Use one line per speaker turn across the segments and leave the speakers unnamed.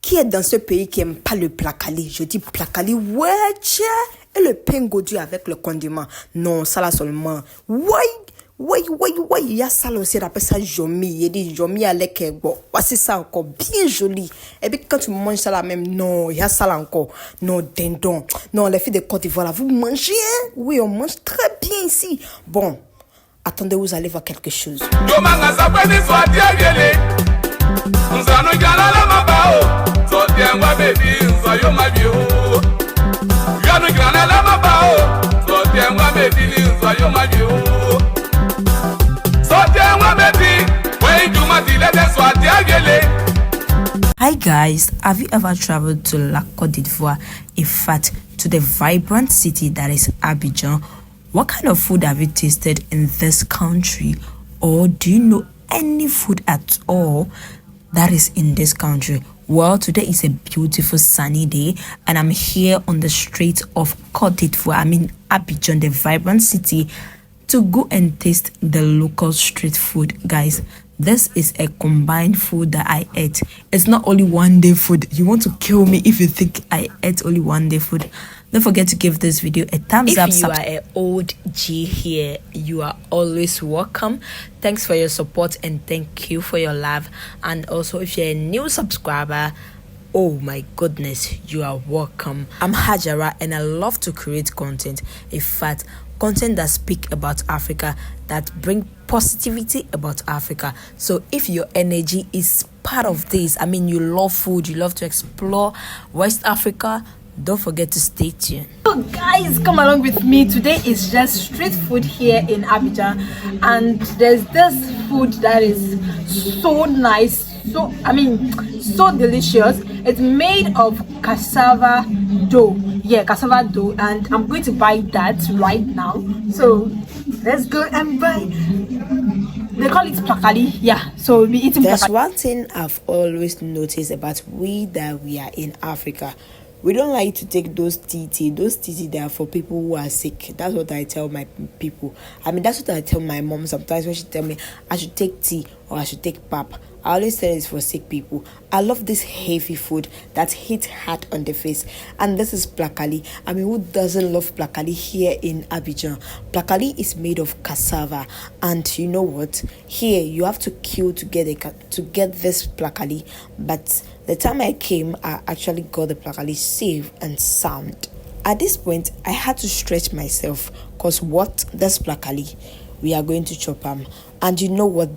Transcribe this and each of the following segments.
Qui est dans ce pays qui aime pas le placali? Je dis placali, ouais, tiens. Et le pain godu avec le condiment. Non, ça là seulement. Ouais, il y a ça là aussi, on appelle ça jomi. Il dit jomi avec, bon, voici ça encore, bien joli. Et puis quand tu manges ça là même, non, il y a ça là encore. Non, dindon. Non, les filles de Côte d'Ivoire là, vous mangez, hein? Oui, on mange très bien ici. Bon, attendez, vous allez voir quelque chose.
Hi guys, have you ever traveled to La Côte d'Ivoire, in fact to the vibrant city that is Abidjan? What kind of food have you tasted in this country, or do you know any food at all that is in this country? Well, today is a beautiful sunny day and I'm here on the streets of Côte d'Ivoire, Abidjan, the vibrant city, to go and taste the local street food. Guys, this is a combined food that I ate. It's not only one day food. You want to kill me if you think I ate only one day food. Don't forget to give this video a thumbs up. If you are an old G here, you are always welcome. Thanks for your support and thank you for your love. And also, if you're a new subscriber, oh my goodness, you are welcome. I'm Hajara and I love to create content. In fact, content that speak about Africa, that bring positivity about Africa. So if your energy is part of this, you love food, you love to explore West Africa, don't forget to stay tuned. So guys, come along with me. Today is just street food here in Abidjan, and there's this food that is so nice, so delicious. It's made of cassava dough. Yeah, cassava dough, and I'm going to buy that right now. So let's go and buy. They call it placali. Yeah, so we'll be eating
There's
placali.
one thing I've always noticed about we are in Africa. We don't like to take those tea. Those tea, they are for people who are sick. That's what I tell my people. That's what I tell my mom sometimes when she tell me I should take tea or I should take pap. I always say it's for sick people. I love this heavy food that hits hard on the face. And this is placali. Who doesn't love placali here in Abidjan? Placali is made of cassava. And you know what? Here, you have to kill to get this placali. But the time I came, I actually got the placali safe and sound. At this point, I had to stretch myself. Because this placali, we are going to chop them. And you know what?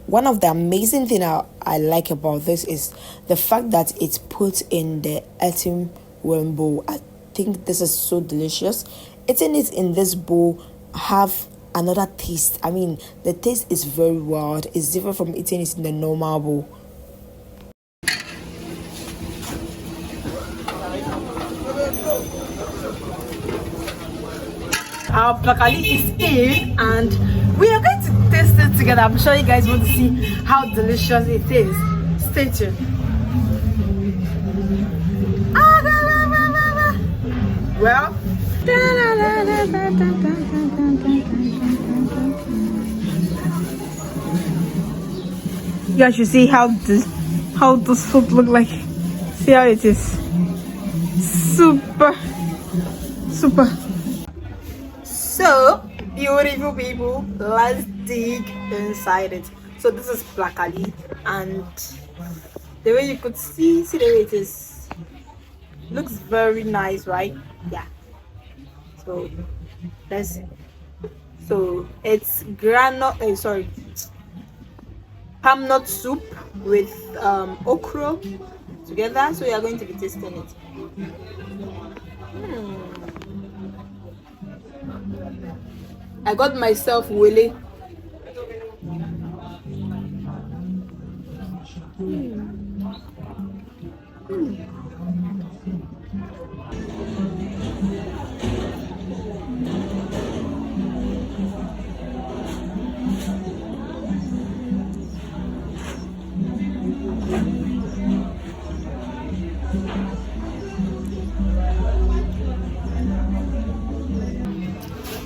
One of the amazing things I like about this is the fact that it's put in the Attieke bowl. I think this is so delicious. Eating it in this bowl have another taste. The taste is very wild. It's different from eating it in the normal bowl.
Our placali is in and we are going to taste it together. I'm sure you guys want to see how delicious it is. Stay tuned. Well, you guys should see how this food look like. See how it is. Super. So beautiful people, let's dig inside it. So this is placali, and the way you could see the way it is, looks very nice, right? Yeah. So it's palm nut soup with okro together. So you are going to be tasting it. I got myself willy.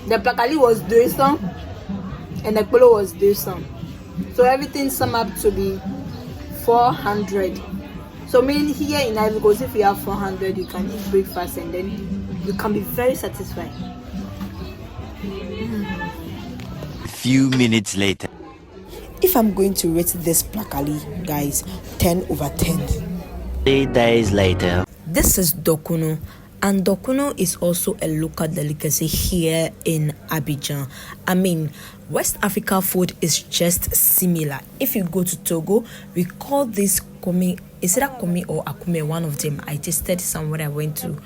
The placali was 200 and the polo was 200. So everything sum up to be 400.
So meaning here in Ivory Coast, if you have 400, you can eat breakfast and then you can be very satisfied.
Few minutes later.
If I'm going to rate this placali, guys, 10 over 10.
3 days later.
This is dokuno, and dokuno is also a local delicacy here in Abidjan. I mean, West Africa food is just similar. If you go to Togo, we call this komi. Is it a komi or akume? One of them. I tasted some when I went to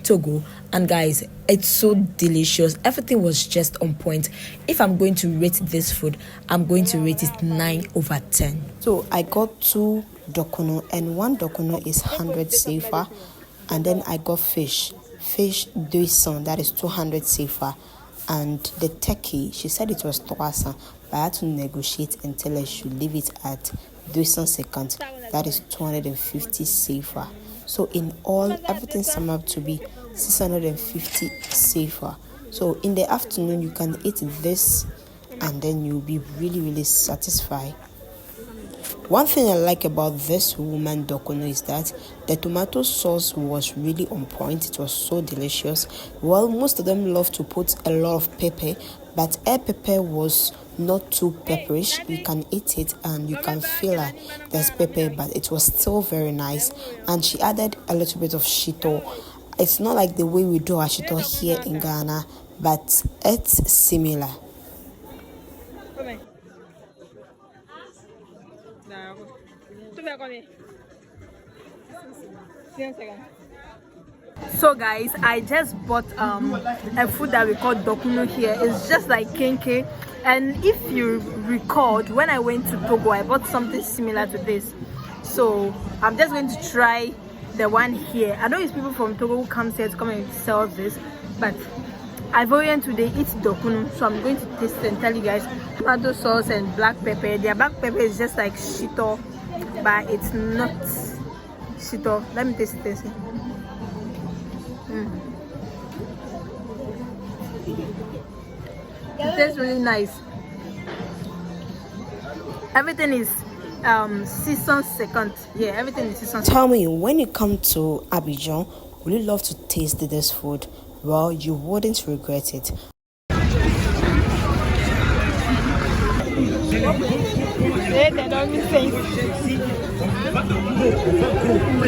Togo, and guys, it's so delicious. Everything was just on point. If I'm going to rate this food, I'm going to rate it 9 over 10. So I got 2 dokuno, and 1 dokuno is 100 CFA, and then I got fish 200, that is 200 CFA, and the turkey, she said it was 300, but I had to negotiate and tell her she should leave it at 200 seconds, that is 250 CFA. So in all, everything summed up to be 650 CFA. So in the afternoon, you can eat this and then you'll be really satisfied. One thing I like about this woman dokuno is that the tomato sauce was really on point. It was so delicious. Well, most of them love to put a lot of pepper, but her pepper was not too pepperish. You can eat it and you can feel that there's pepper, but it was still very nice. And she added a little bit of shito. It's not like the way we do our shito here in Ghana, but it's similar.
So guys, I just bought a food that we call dokuno here. It's just like kenke, and if you record, when I went to Togo, I bought something similar to this. So I'm just going to try the one here. I know it's people from Togo who come here to come and sell this, but Ivorian today eat dokuno, so I'm going to taste it and tell you guys. Tomato sauce and black pepper. Their black pepper is just like shito, but it's not shito. Let me taste this. It tastes really nice. Everything is season second. Yeah, everything is season.
Tell me, when you come to Abidjan, would you love to taste this food? Well, you wouldn't regret it.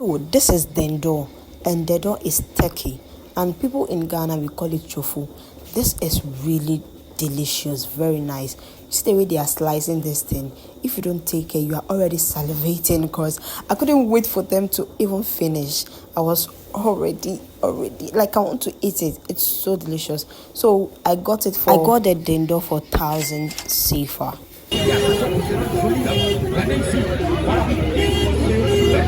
Oh, this is dendo, and dendo is turkey, and people in Ghana we call it chofu. This is really delicious, very nice. You see the way they are slicing this thing. If you don't take care, you are already salivating because I couldn't wait for them to even finish. I was already like I want to eat it. It's so delicious. So I got the dendo for 1,000 CFA.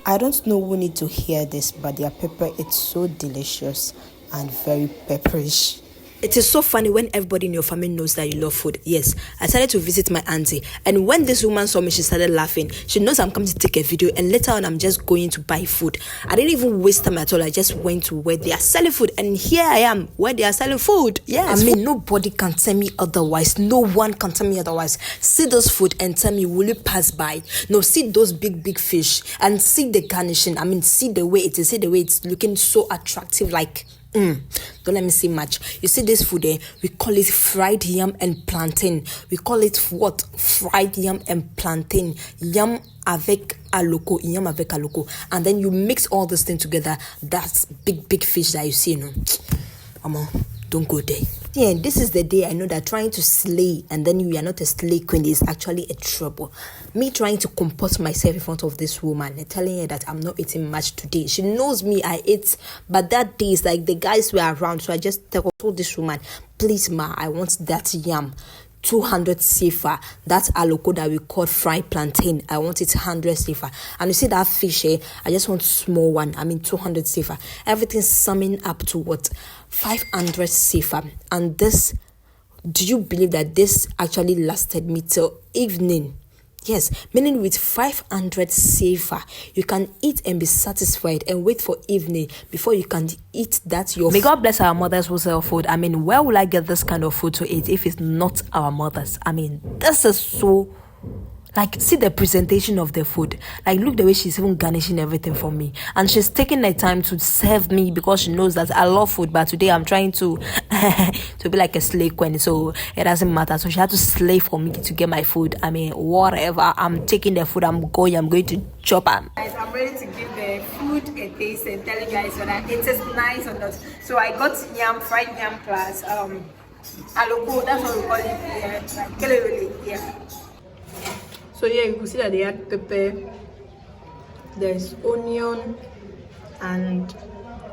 I don't know who need to hear this, but their pepper, it's so delicious and very pepperish. It is so funny when everybody in your family knows that you love food. Yes, I started to visit my auntie, and when this woman saw me, she started laughing. She knows I'm coming to take a video, and later on I'm just going to buy food. I didn't even waste time at all. I just went to where they are selling food, and here I am where they are selling food. Yes, I mean, nobody can tell me otherwise. No one can tell me otherwise. See those food and tell me, will you pass by? No, see those big fish and see the garnishing. I mean, see the way it is. See the way it's looking so attractive, like. Don't let me see much. You see this food we call it fried yam and plantain. We call it what? Fried yam and plantain. Yam avec aloko. Yam avec aloko. And then you mix all this thing together. That's big fish that you see, don't go there. Yeah, this is the day I know that trying to slay and then you are not a slay queen is actually a trouble. Me trying to comport myself in front of this woman and telling her that I'm not eating much today. She knows me, I ate, but that day is like the guys were around, so I just told this woman, please ma, I want that yam. 200 CFA, that's aloko that we call fried plantain. I want it 100 CFA. And you see that fish I just want small one. I mean 200 CFA. Everything's summing up to what? 500 CFA. And this, do you believe that this actually lasted me till evening? Yes, meaning with 500 CFA, you can eat and be satisfied and wait for evening before you can eat that your. May God bless our mothers who sell food. I mean, where will I get this kind of food to eat if it's not our mothers? I mean, this is so Like, see the presentation of the food. Like, look the way she's even garnishing everything for me. And she's taking the time to serve me because she knows that I love food. But today I'm trying to to be like a slave queen. So it doesn't matter. So she had to slave for me to get my food. I mean, whatever. I'm taking the food. I'm going to chop them.
Guys, I'm ready to give the food a taste and tell you guys whether it is nice or not. So I got yam, fried yam plus aloko, that's what we call it here. Kelewele, yeah. So yeah, you can see that they add pepper, there's onion, and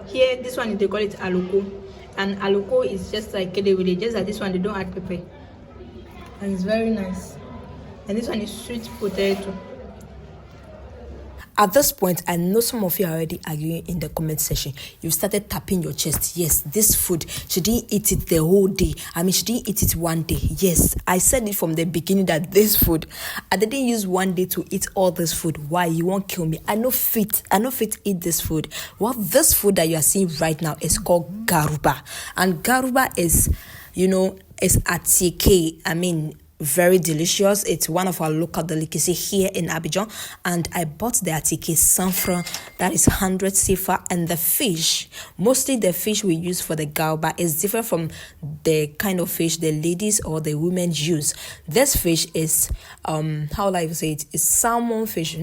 here this one they call it aloko, and aloko is just like kelewele, just that this one they don't add pepper, and it's very nice. And this one is sweet potato.
At this point, I know some of you are already arguing in the comment section. You started tapping your chest. Yes, this food, she didn't eat it the whole day. I mean, she didn't eat it one day. Yes, I said it from the beginning that this food, I didn't use one day to eat all this food. Why? You won't kill me. I know fit eat this food. Well, this food that you are seeing right now is called Garuba. And Garuba is, is Attieke. I mean, very delicious. It's one of our local delicacies here in Abidjan, and I bought the Attieke saffron that is 100 CFA, and the fish, mostly the fish we use for the Garuba, is different from the kind of fish the ladies or the women use. This fish is how will I say it? It's salmon fish.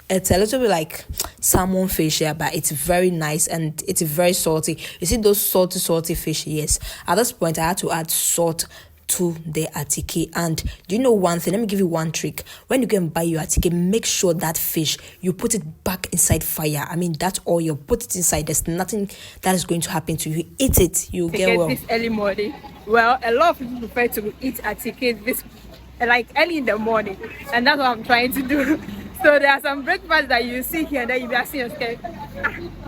It's a little bit like salmon fish, yeah, but it's very nice and it's very salty. You see those salty fish? Yes. At this point, I had to add salt to the Attieke. And do you know one thing? Let me give you one trick. When you go and buy your Attieke, make sure that fish, you put it back inside fire. I mean, that oil, put it inside. There's nothing that is going to happen to you. Eat it, you get well.
This early morning. Well, a lot of people prefer to eat Attieke this like early in the morning, and that's what I'm trying to do. So there are some breakfasts that you see here, and then you be asking yourself,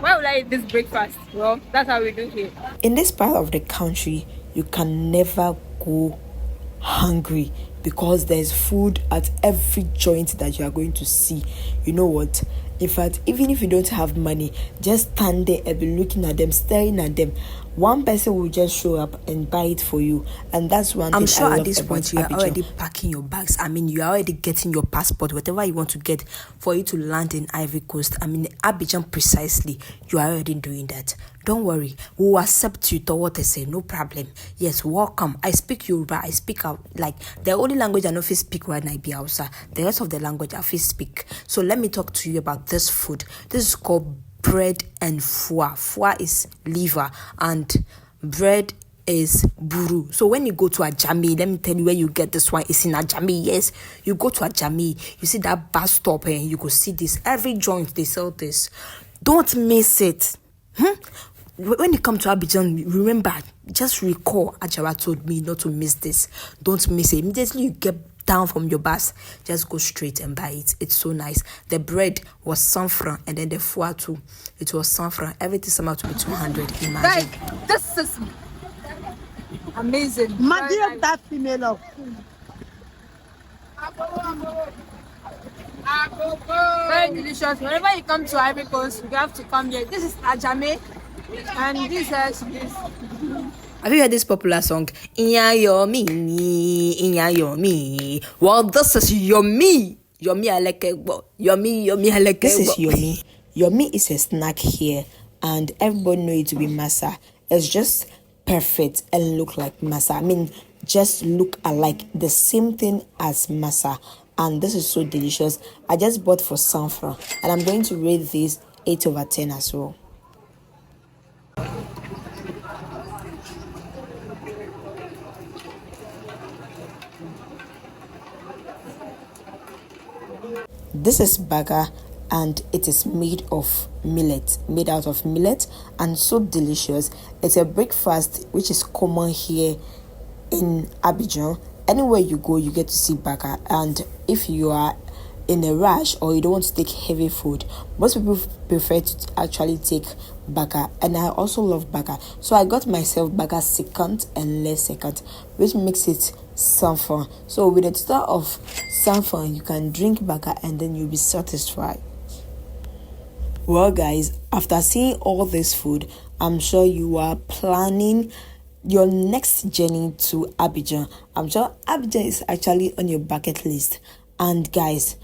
why would I eat this breakfast? Well, that's how we do here.
In this part of the country, you can never go hungry because there's food at every joint that you are going to see. You know what? In fact, even if you don't have money, just stand there and be looking at them, staring at them. One person will just show up and buy it for you, and that's one thing. I'm sure at this point you are already packing your bags. I mean, you are already getting your passport, whatever you want to get for you to land in Ivory Coast. I mean, Abidjan precisely. You are already doing that. Don't worry, we will accept you to what I say, no problem. Yes, welcome. I speak Yoruba, I speak out, like the only language I know if I speak right now is Hausa. The rest of the language I speak. So let me talk to you about this food. This is called bread and foie. Foie is liver and bread is buru. So when you go to Ajami, let me tell you where you get this one. It's in Ajami. Yes, you go to Ajami, you see that bus stop and you go see this. Every joint they sell this. Don't miss it. When you come to Abidjan, remember, just recall Ajara told me not to miss this. Don't miss it. Immediately you get down from your bus, just go straight and buy it. It's so nice. The bread was saffron, and then the foie too. It was saffron. Everything sum out to be 200. Imagine.
Like, this is amazing.
Imagine that female of
very delicious. Whenever you come to Ivory Coast, you have to come here. This is Ajame, and this is this.
Have you heard this popular song? Inya yomi, inya yomi. Well, this is yomi. Yomi aleke. Yomi aleke. This is yomi. Yomi is a snack here, and everybody knows it to be masa. It's just perfect and look like masa. I mean, just look alike. The same thing as masa. And this is so delicious. I just bought for saffron, and I'm going to rate this 8/10 as well. This is burger, and it is made out of millet, and so delicious. It's a breakfast which is common here in Abidjan. Anywhere you go, you get to see burger, and if you are in a rush or you don't want to take heavy food, most people prefer to actually take burger, and I also love burger. So I got myself burger second and less second, which makes it saffron. So with a total of saffron, you can drink burger and then you'll be satisfied. Well guys, after seeing all this food, I'm sure you are planning your next journey to Abidjan. I'm sure Abidjan is actually on your bucket list.
And guys,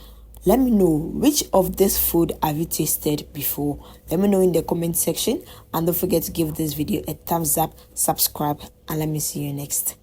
let me know which of this food have you tasted before. Let me know in the comment section, and don't forget to give this video a thumbs up, subscribe, and let me see you next.